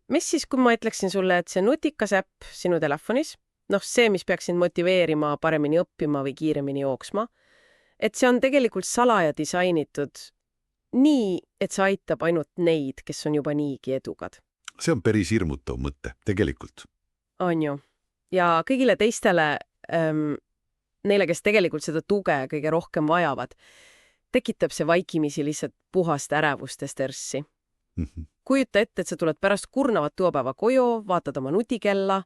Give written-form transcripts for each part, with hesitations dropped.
Mis siis, kui ma ütleksin sulle, et see nutikas äpp sinu telefonis, see, mis peaks sind motiveerima paremini õppima või kiiremini jooksma, et see on tegelikult salaja disainitud nii, et see aitab ainult neid, kes on juba niigi edukad. See on päris hirmutav mõte, tegelikult. On ju. Ja kõigile teistele, neile, kes tegelikult seda tuge kõige rohkem vajavad, tekitab see vaikimisi lihtsalt puhast ärevust ja stressi. Kujuta ette, et sa tuled pärast kurnavat tööpäeva koju, vaatad oma nutikella,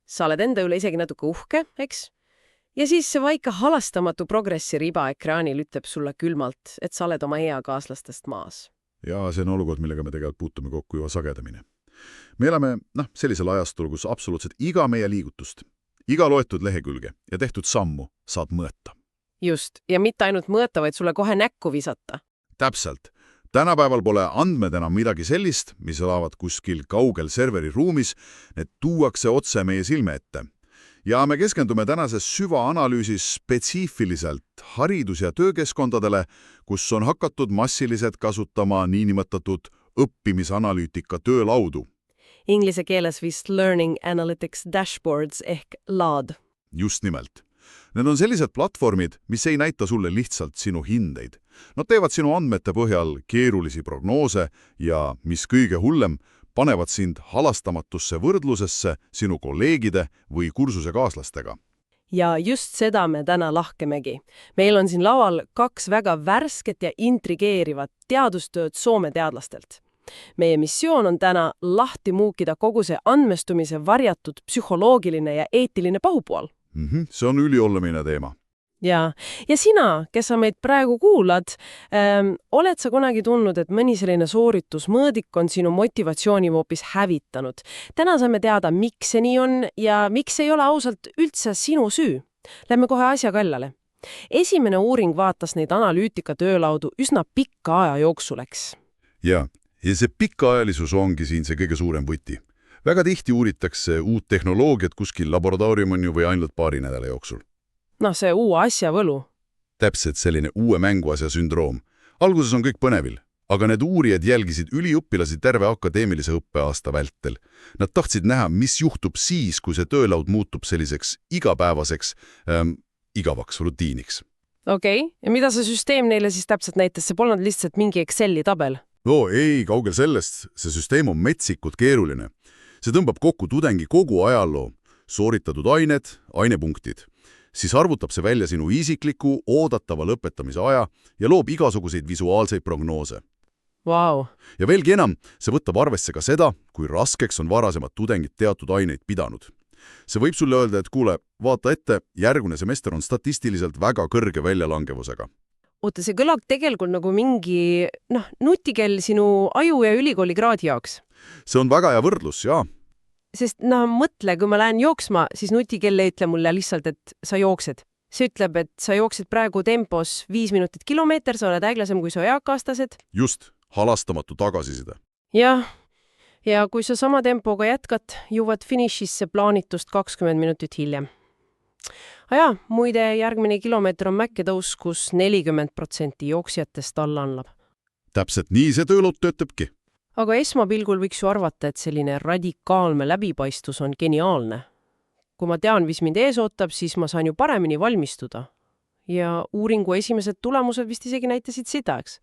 sa oled enda üle isegi natuke uhke, eks? Ja siis see vaika halastamatu progressi riba ekraanil ütleb sulle külmalt, et sa oled oma eakaaslastest maas. Ja see on olukord, millega me tegelikult puutume kokku juba sagedamini. Me elame sellisel ajastul, kus absoluutselt iga meie liigutust, iga loetud lehekülge ja tehtud sammu saad mõõta. Just, ja mitte ainult mõõta, vaid sulle kohe näkku visata. Täpselt. Tänapäeval pole andmed enam midagi sellist, mis elavad kuskil kaugel serveri ruumis, need tuuakse otse meie silme ette. Ja me keskendume tänases süvaanalüüsis spetsiifiliselt haridus- ja töökeskkondadele, kus on hakatud massiliselt kasutama niinimetatud õppimisanalüütika töölaudu. Inglise keeles vist Learning Analytics Dashboards ehk LAD. Just nimelt. Need on sellised platvormid, mis ei näita sulle lihtsalt sinu hindeid. Nad teevad sinu andmete põhjal keerulisi prognoose ja, mis kõige hullem, panevad sind halastamatusse võrdlusesse sinu kolleegide või kursusekaaslastega. Ja just seda me täna lahkemegi. Meil on siin laual 2 väga värsket ja intrigeerivat teadustööd Soome teadlastelt. Meie missioon on täna lahti muukida kogu see andmestumise varjatud psühholoogiline ja eetiline pahupool. See on ülioluline teema. Ja sina, kes sa meid praegu kuulad, oled sa kunagi tundnud, et mõni selline sooritusmõõdik on sinu motivatsiooni hoopis hävitanud? Täna saame teada, miks see nii on ja miks ei ole ausalt üldse sinu süü. Lähme kohe asja kallale. Esimene uuring vaatas neid analüütika töölaudu üsna pikka aja jooksul, eks? Ja see pikaajalisus ongi siin see kõige suurem võti. Väga tihti uuritakse uut tehnoloogiat kuskil laboratooriumil või ainult paari nädala jooksul. See uue asja võlu. Täpselt selline uue mänguasja sündroom. Alguses on kõik põnevil, aga need uurijad jälgisid üliõpilasi terve akadeemilise õppeaasta vältel. Nad tahtsid näha, mis juhtub siis, kui see töölaud muutub selliseks igapäevaseks, igavaks rutiiniks. Okei, ja mida see süsteem neile siis täpselt näitas? See polnud lihtsalt mingi Exceli tabel? Ei, kaugel sellest. See süsteem on metsikult keeruline. See tõmbab kokku tudengi kogu ajaloo, sooritatud ained, ainepunktid. Siis arvutab see välja sinu isikliku, oodatava lõpetamise aja ja loob igasuguseid visuaalseid prognoose. Wow. Ja veelgi enam, see võtab arvesse ka seda, kui raskeks on varasemad tudengid teatud aineid pidanud. See võib sulle öelda, et kuule, vaata ette, järgune semester on statistiliselt väga kõrge väljalangevusega. Oota, see kõlab tegelikult nagu mingi, nutikell sinu aju ja ülikooli kraadi jaoks. See on väga hea võrdlus, jaa. Sest mõtle, kui ma lähen jooksma, siis nutikell ei ütle mulle lihtsalt, et sa jooksed. See ütleb, et sa jooksed praegu tempos 5 minutit kilomeeter, sa oled äglasem kui su eakaastased. Just, halastamatu tagasiside. Jah, ja kui sa sama tempoga jätkad, jõuad finišisse plaanitust 20 minutit hiljem. Muide, järgmine kilomeeter on mäkketõus, kus 40% jooksjatest alla annab. Täpselt nii see töölaud töötabki. Aga esmapilgul võiks ju arvata, et selline radikaalne läbipaistvus on geniaalne. Kui ma tean, mis mind ees ootab, siis ma saan ju paremini valmistuda. Ja uuringu esimesed tulemused vist isegi näitasid seda, eks?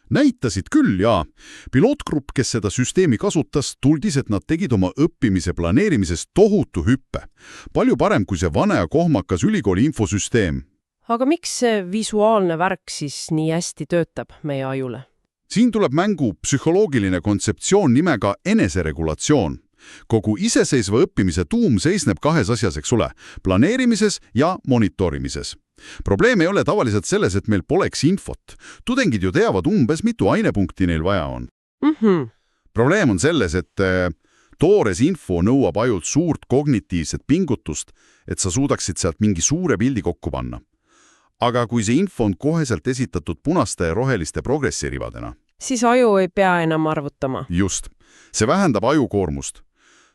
Näitasid küll, jaa. Pilootgrupp, kes seda süsteemi kasutas, tuldis, et nad tegid oma õppimise planeerimises tohutu hüppe. Palju parem kui see vana ja kohmakas ülikooli infosüsteem. Aga miks see visuaalne värk siis nii hästi töötab meie ajule? Siin tuleb mängu psühholoogiline kontseptsioon nimega eneseregulatsioon. Kogu iseseisva õppimise tuum seisneb 2 asjas, eks ole, planeerimises ja monitoorimises. Probleem ei ole tavaliselt selles, et meil poleks infot. Tudengid ju teavad umbes, mitu ainepunkti neil vaja on. Probleem on selles, et toores info nõuab ajult suurt kognitiivset pingutust, et sa suudaksid sealt mingi suure pildi kokku panna. Aga kui see info on koheselt esitatud punaste ja roheliste progressiribadena, siis aju ei pea enam arvutama. Just. See vähendab ajukoormust.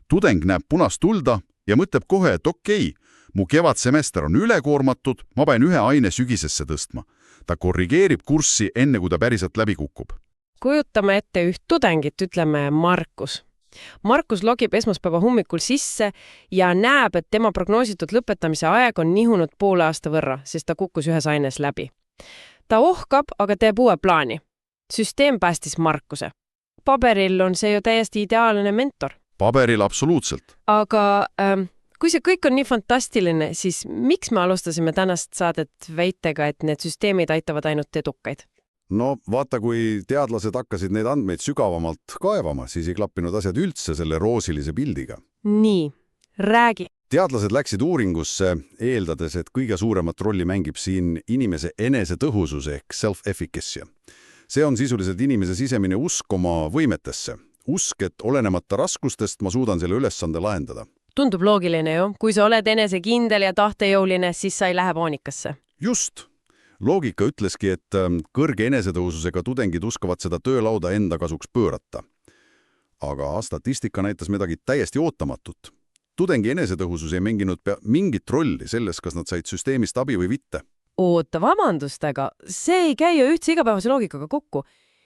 Tudeng näeb punast tulda ja mõtleb kohe, et okei, mu kevadsemester on ülekoormatud, ma pean ühe aine sügisesse tõstma. Ta korrigeerib kurssi enne, kui ta päriselt läbi kukub. Kujutame ette üht tudengit, ütleme Markus. Markus logib esmaspäeva hommikul sisse ja näeb, et tema prognoositud lõpetamise aeg on nihunud poole aasta võrra, sest ta kukkus ühes aines läbi. Ta ohkab, aga teeb uue plaani. Süsteem päästis Markuse. Paberil on see ju täiesti ideaalne mentor. Paberil absoluutselt. Aga kui see kõik on nii fantastiline, siis miks me alustasime tänast saadet väitega, et need süsteemid aitavad ainult edukaid? No vaata, kui teadlased hakkasid neid andmeid sügavamalt kaevama, siis ei klappinud asjad üldse selle roosilise pildiga. Nii, räägi. Teadlased läksid uuringusse, eeldades, et kõige suuremat rolli mängib siin inimese enesetõhusus ehk self-efficacy. See on sisuliselt inimese sisemine usk oma võimetesse. Usk, et olenemata raskustest ma suudan selle ülesande lahendada. Tundub loogiline ju. Kui sa oled enesekindel ja tahtejõuline, siis sa ei lähe paanikasse. Just. Loogika ütleski, et kõrge enesetõhususega tudengid uskavad seda töölauda enda kasuks pöörata. Aga statistika näitas midagi täiesti ootamatut. Tudengi enesetõhusus ei mänginud mingit rolli selles, kas nad said süsteemist abi või mitte. Oota, vabandust, aga see ei käi ju ühtse igapäevase loogikaga kokku.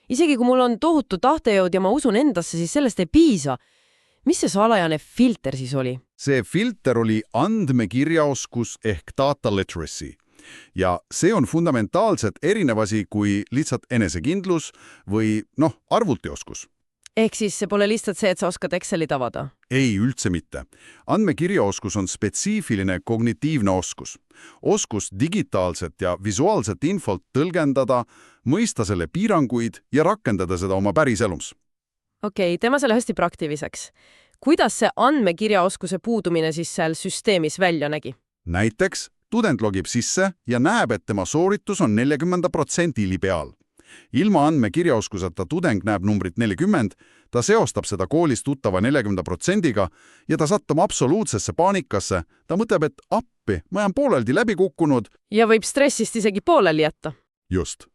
Isegi kui mul on tohutu tahtejõud ja ma usun endasse, siis sellest ei piisa. Mis see salajane filter siis oli? See filter oli andmekirjaoskus ehk data literacy. Ja see on fundamentaalselt erinev asi kui lihtsalt enesekindlus või arvutioskus. Ehk siis see pole lihtsalt see, et sa oskad Excelit avada? Ei, üldse mitte. Andmekirjaoskus on spetsiifiline kognitiivne oskus. Oskus digitaalset ja visuaalset infolt tõlgendada, mõista selle piiranguid ja rakendada seda oma päriselus. Okei, teeme selle hästi praktiliseks. Kuidas see andmekirjaoskuse puudumine siis seal süsteemis välja nägi? Näiteks tudeng logib sisse ja näeb, et tema sooritus on 40% peal. Ilma andmekirjaoskuseta tudeng näeb numbrit 40, ta seostab seda koolis tuttava 40%-ga ja ta satub absoluutsesse paanikasse. Ta mõtleb, et appi, ma olen pooleldi läbi kukkunud. Ja võib stressist isegi pooleli jätta. Just.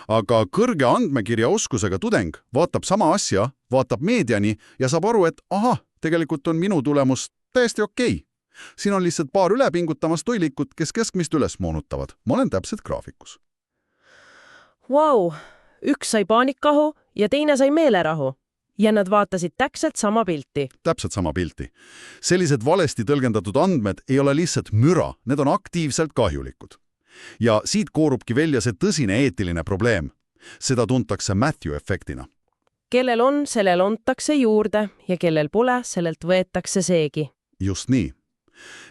Aga kõrge andmekirjaoskusega tudeng vaatab sama asja, vaatab meediani ja saab aru, et tegelikult on minu tulemus täiesti okei. Siin on lihtsalt paar ülepingutamas toilikut, kes keskmist üles moonutavad. Ma olen täpselt graafikus. Vau, üks sai paanikahu ja teine sai meelerahu. Ja nad vaatasid täpselt sama pilti. Täpselt sama pilti. Sellised valesti tõlgendatud andmed ei ole lihtsalt müra, need on aktiivselt kahjulikud. Ja siit koorubki välja see tõsine eetiline probleem. Seda tuntakse Matthew efektina. Kellel on, sellel antakse juurde ja kellel pole, sellelt võetakse seegi. Just nii.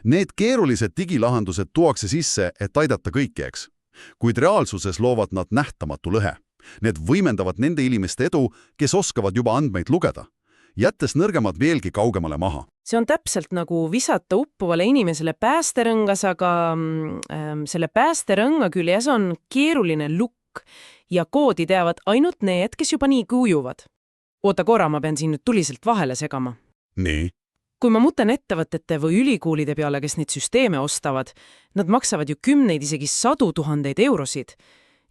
Need keerulised digilahendused tuuakse sisse, et aidata kõiki, eks. Kuid reaalsuses loovad nad nähtamatu lõhe. Need võimendavad nende inimeste edu, kes oskavad juba andmeid lugeda, jättes nõrgemad veelgi kaugemale maha. See on täpselt nagu visata uppuvale inimesele päästerõngas, aga selle päästerõnga küljes on keeruline lukk ja koodi teavad ainult need, kes juba nii ujuvad. Oota korra, ma pean siin nüüd tuliselt vahele segama. Nii? Kui ma mõtlen ettevõtete või ülikoolide peale, kes neid süsteeme ostavad, nad maksavad ju kümneid, isegi 100 000 eurosid.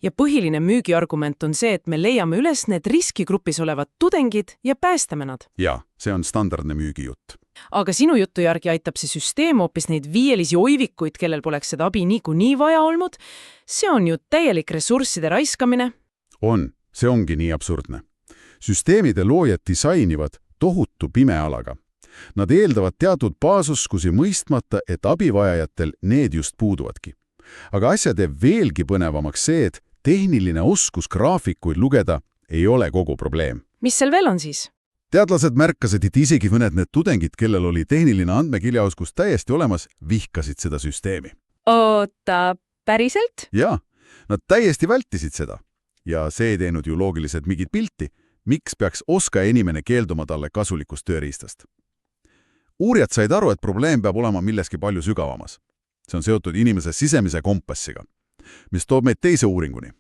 Ja põhiline müügiargument on see, et me leiame üles need riskigrupis olevad tudengid ja päästame nad. Ja, see on standardne müügijutt. Aga sinu jutu järgi aitab see süsteem hoopis neid viielisi oivikuid, kellel poleks seda abi niikuinii vaja olnud. See on ju täielik ressursside raiskamine. On, see ongi nii absurdne. Süsteemide loojad disainivad tohutu pimealaga. Nad eeldavad teatud baasuskusi mõistmata, et abivajajatel need just puuduvadki. Aga asja teeb veelgi põnevamaks see, et tehniline oskus graafikuid lugeda ei ole kogu probleem. Mis seal veel on siis? Teadlased märkasid, et isegi mõned need tudengid, kellel oli tehniline andmekirjaoskus täiesti olemas, vihkasid seda süsteemi. Oota, päriselt? Jaa, nad täiesti vältisid seda. Ja see ei teinud ju loogiliselt mingit pilti, miks peaks oskaja inimene keelduma talle kasulikust tööriistast. Uurijad said aru, et probleem peab olema milleski palju sügavamas. See on seotud inimese sisemise kompassiga, mis toob meid teise uuringuni.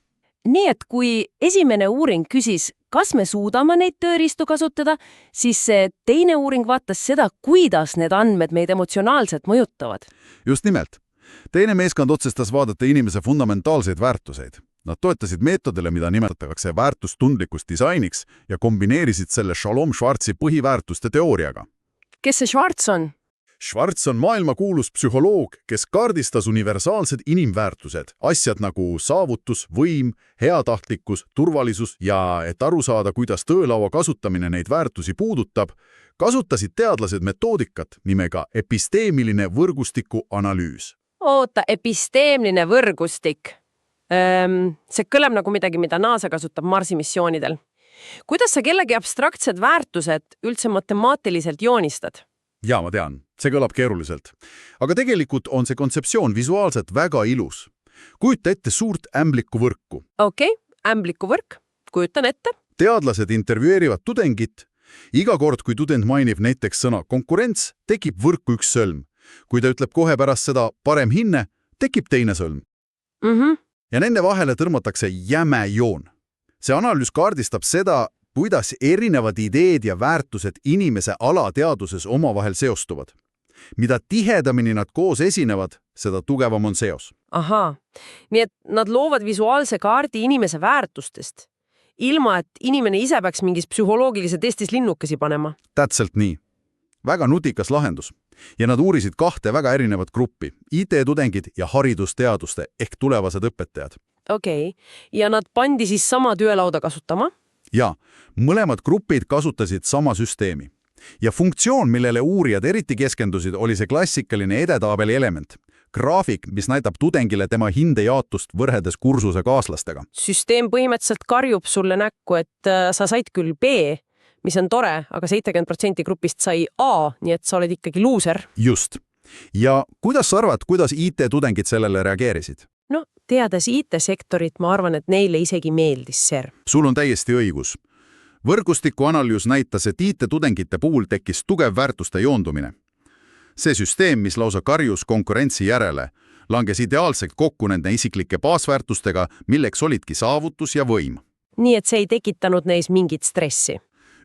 Nii, et kui esimene uuring küsis, kas me suudame neid tööriistu kasutada, siis see teine uuring vaatas seda, kuidas need andmed meid emotsionaalselt mõjutavad. Just nimelt. Teine meeskond otsustas vaadata inimese fundamentaalseid väärtuseid. Nad toetasid meetodile, mida nimetatakse väärtustundlikust disainiks ja kombineerisid selle Shalom Schwartzi põhiväärtuste teooriaga. Kes see Schwartz on? Schwartz on maailmakuulus psühholoog, kes kaardistas universaalsed inimväärtused, asjad nagu saavutus, võim, heatahtlikkus, turvalisus ja et aru saada, kuidas töölaua kasutamine neid väärtusi puudutab, kasutasid teadlased metoodikat nimega episteemiline võrgustiku analüüs. Oota, episteemline võrgustik. See kõlab nagu midagi, mida NASA kasutab Marsi missioonidel. Kuidas sa kellegi abstraktsed väärtused üldse matemaatiliselt joonistad? Jaa, ma tean, see kõlab keeruliselt. Aga tegelikult on see kontseptsioon visuaalselt väga ilus. Kujuta ette suurt ämblikuvõrku. Okei, ämblikuvõrk. Kujutan ette. Teadlased intervjueerivad tudengit. Iga kord, kui tudeng mainib näiteks sõna konkurents, tekib võrku üks sõlm. Kui ta ütleb kohe pärast seda parem hinne, tekib teine sõlm. Ja nende vahele tõrmatakse jäme joon. See analüüs kaardistab seda, kuidas erinevad ideed ja väärtused inimese alateaduses omavahel seostuvad. Mida tihedamini nad koos esinevad, seda tugevam on seos. Ahaa, nii et nad loovad visuaalse kaardi inimese väärtustest, ilma et inimene ise peaks mingis psühholoogilise testis linnukesi panema. Täpselt nii. Väga nutikas lahendus. Ja nad uurisid 2 väga erinevat gruppi, IT-tudengid ja haridusteaduste ehk tulevased õpetajad. Okei, ja nad pandi siis sama työlauda kasutama? Ja, mõlemad grupid kasutasid sama süsteemi. Ja funktsioon, millele uurijad eriti keskendusid, oli see klassikaline edetabeli element. Graafik, mis näitab tudengile tema hindejaotust võrreldes kursuse kaaslastega. Süsteem põhimõtteliselt karjub sulle näkku, et sa said küll B, mis on tore, aga 70% grupist sai A, nii et sa oled ikkagi luuser. Just. Ja kuidas sa arvad, kuidas IT-tudengid sellele reageerisid? No, teades IT-sektorit, ma arvan, et neile isegi meeldis ser. Sul on täiesti õigus. Võrgustiku analüüs näitas, et IT-tudengite puhul tekkis tugev väärtuste joondumine. See süsteem, mis lausa karjus konkurentsi järele, langes ideaalselt kokku nende isiklike baasväärtustega, milleks olidki saavutus ja võim. Nii et see ei tekitanud neis mingit stressi.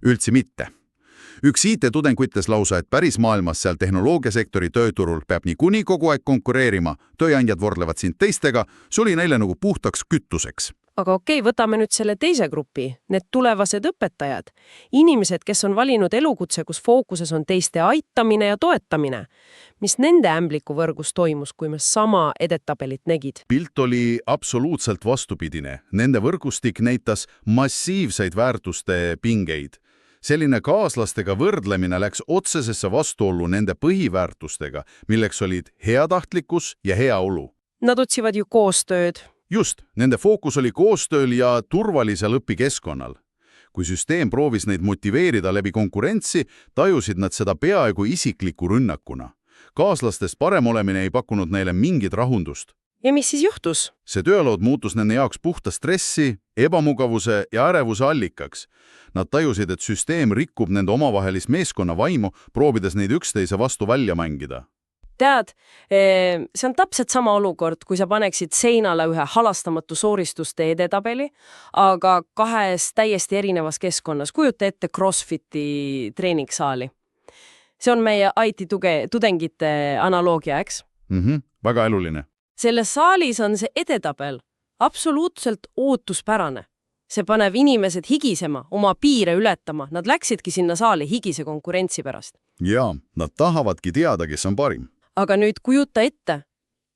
Üldse mitte. Üks IT-tudeng ütles lausa, et päris maailmas seal tehnoloogiasektori tööturul peab niikuinii kogu aeg konkureerima, tööandjad võrdlevad sind teistega, see oli neile nagu puhtaks kütuseks. Aga okei, võtame nüüd selle teise grupi, need tulevased õpetajad. Inimesed, kes on valinud elukutse, kus fookuses on teiste aitamine ja toetamine. Mis nende ämblikuvõrgus toimus, kui me sama edetabelit negid? Pilt oli absoluutselt vastupidine. Nende võrgustik näitas massiivseid väärtuste pingeid. Selline kaaslastega võrdlemine läks otsesesse vastuollu nende põhiväärtustega, milleks olid heatahtlikkus ja heaolu. Nad otsivad ju koostööd. Just, nende fookus oli koostööl ja turvalisel õpikeskkonnal. Kui süsteem proovis neid motiveerida läbi konkurentsi, tajusid nad seda peaaegu isikliku rünnakuna. Kaaslastest parem olemine ei pakkunud neile mingit rahundust. Ja mis siis juhtus? See töölood muutus nende jaoks puhta stressi, ebamugavuse ja ärevuse allikaks. Nad tajusid, et süsteem rikub nende omavahelist meeskonna vaimu, proovides neid üksteise vastu välja mängida. Tead, see on täpselt sama olukord, kui sa paneksid seinale ühe halastamatu sooristuste edetabeli, aga 2 täiesti erinevas keskkonnas. Kujuta ette CrossFiti treeningsaali. See on meie IT-tudengite analoogia, eks? Väga eluline. Selles saalis on see edetabel absoluutselt ootuspärane. See paneb inimesed higisema, oma piire ületama. Nad läksidki sinna saali higise konkurentsi pärast. Jaa, nad tahavadki teada, kes on parim. Aga nüüd kujuta ette,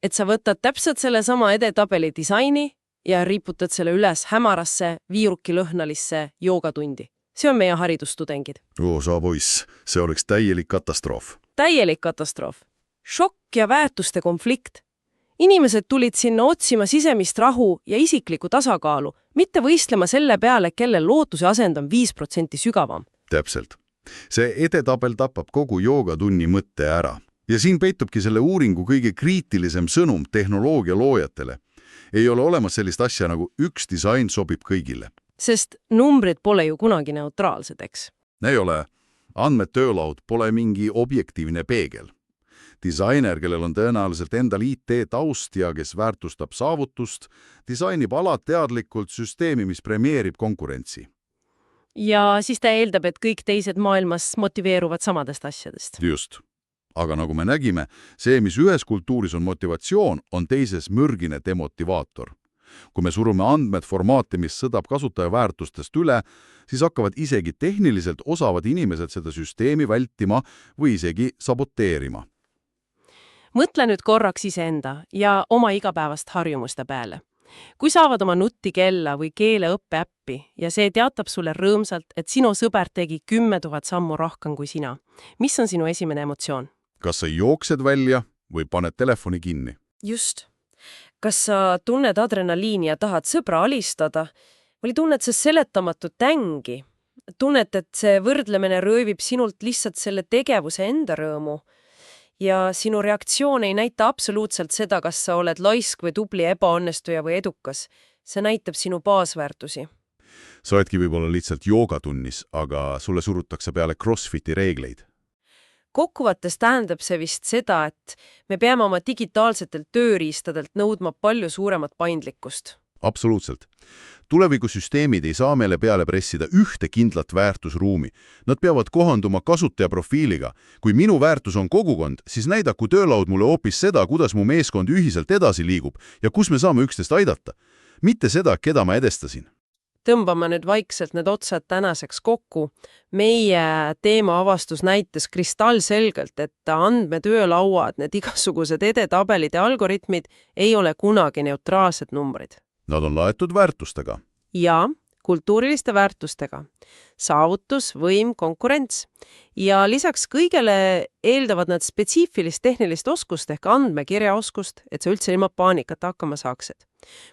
et sa võtad täpselt selle sama edetabeli disaini ja riputad selle üles hämarasse viirukilõhnalisse joogatundi. See on meie haridustudengid. Sa poiss, see oleks täielik katastroof. Täielik katastroof. Šokk ja väärtuste konflikt. Inimesed tulid sinna otsima sisemist rahu ja isiklikku tasakaalu, mitte võistlema selle peale, kellel lootuse asend on 5% sügavam. Täpselt. See edetabel tapab kogu joogatunni mõtte ära. Ja siin peitubki selle uuringu kõige kriitilisem sõnum tehnoloogia loojatele. Ei ole olemas sellist asja nagu üks disain sobib kõigile. Sest numbrid pole ju kunagi neutraalsed, eks? Ei ole. Andmetöölaud pole mingi objektiivne peegel. Disainer, kellel on tõenäoliselt endal IT-taust ja kes väärtustab saavutust, disainib alateadlikult süsteemi, mis premeerib konkurentsi. Ja siis ta eeldab, et kõik teised maailmas motiveeruvad samadest asjadest. Just. Aga nagu me nägime, see, mis ühes kultuuris on motivatsioon, on teises mürgine demotivaator. Kui me surume andmed formaati, mis sõdab kasutaja väärtustest üle, siis hakkavad isegi tehniliselt osavad inimesed seda süsteemi vältima või isegi saboteerima. Mõtle nüüd korraks iseenda ja oma igapäevast harjumuste peale. Kui saavad oma nutikella või keeleõppeäppi ja see teatab sulle rõõmsalt, et sinu sõber tegi 10 000 sammu rohkem kui sina, mis on sinu esimene emotsioon? Kas sa jooksed välja või paned telefoni kinni? Just. Kas sa tunned adrenaliini ja tahad sõbra alistada või tunned sa seletamatut tängi? Tunned, et see võrdlemine röövib sinult lihtsalt selle tegevuse enda rõõmu ja sinu reaktsioon ei näita absoluutselt seda, kas sa oled laisk või tubli ebaõnnestuja või edukas. See näitab sinu baasväärtusi. Sa oledki võib-olla lihtsalt joogatunnis, aga sulle surutakse peale CrossFiti reegleid. Kokkuvõttes tähendab see vist seda, et me peame oma digitaalsetelt tööriistadelt nõudma palju suuremat paindlikkust. Absoluutselt. Tulevikusüsteemid ei saa meile peale pressida ühte kindlat väärtusruumi. Nad peavad kohanduma kasutajaprofiiliga. Kui minu väärtus on kogukond, siis näidaku töölaud mulle hoopis seda, kuidas mu meeskond ühiselt edasi liigub ja kus me saame üksteist aidata. Mitte seda, keda ma edestasin. Tõmbame nüüd vaikselt need otsad tänaseks kokku. Meie teema avastus näitas kristallselgelt, et andmetöölauad, need igasugused edetabelid ja algoritmid ei ole kunagi neutraalsed numbrid. Nad on laetud väärtustega. Ja kultuuriliste väärtustega. Saavutus, võim, konkurents. Ja lisaks kõigele eeldavad nad spetsiifilist tehnilist oskust ehk andmekirjaoskust, et sa üldse ilma paanikata hakkama saaksid.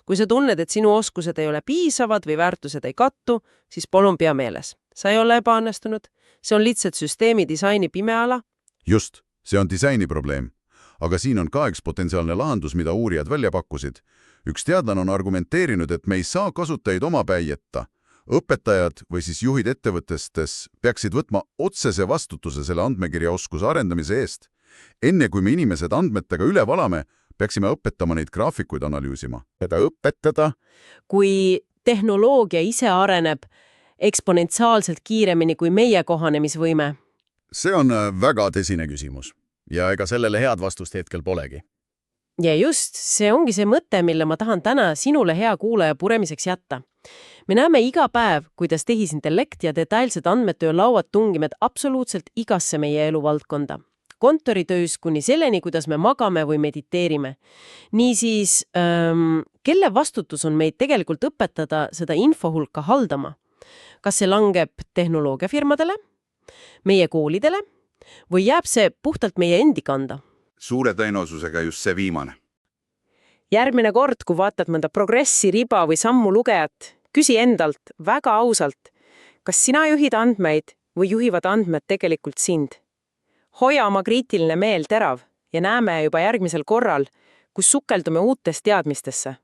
Kui sa tunned, et sinu oskused ei ole piisavad või väärtused ei kattu, siis palun pea meeles. Sa ei ole ebaõnnestunud. See on lihtsalt süsteemi disaini pimeala. Just, see on disaini probleem. Aga siin on ka üks potentsiaalne lahendus, mida uurijad välja pakkusid. Üks teadlane on argumenteerinud, et me ei saa kasutajaid omapäi jätta. Õpetajad või siis juhid ettevõtestes peaksid võtma otsese vastutuse selle andmekirjaoskuse arendamise eest. Enne kui me inimesed andmetega üle valame, peaksime õpetama neid graafikuid analüüsima. Seda õpetada. Kui tehnoloogia ise areneb eksponentsiaalselt kiiremini kui meie kohanemisvõime. See on väga tõsine küsimus. Ja ega sellele head vastust hetkel polegi. Ja just, see ongi see mõte, mille ma tahan täna sinule hea kuulaja puremiseks jätta. Me näeme iga päev, kuidas tehisintellekt ja detailsed andmetöö lauad tungivad absoluutselt igasse meie eluvaldkonda. Kontoritöös kuni selleni, kuidas me magame või mediteerime. Niisiis, kelle vastutus on meid tegelikult õpetada seda infohulka haldama? Kas see langeb tehnoloogiafirmadele, meie koolidele või jääb see puhtalt meie endi kanda? Suure tõenäosusega just see viimane. Järgmine kord, kui vaatad mõnda progressi, riba või sammu lugejat, küsi endalt väga ausalt, kas sina juhid andmeid või juhivad andmed tegelikult sind? Hoia oma kriitiline meel terav ja näeme juba järgmisel korral, kus sukeldume uutest teadmistesse.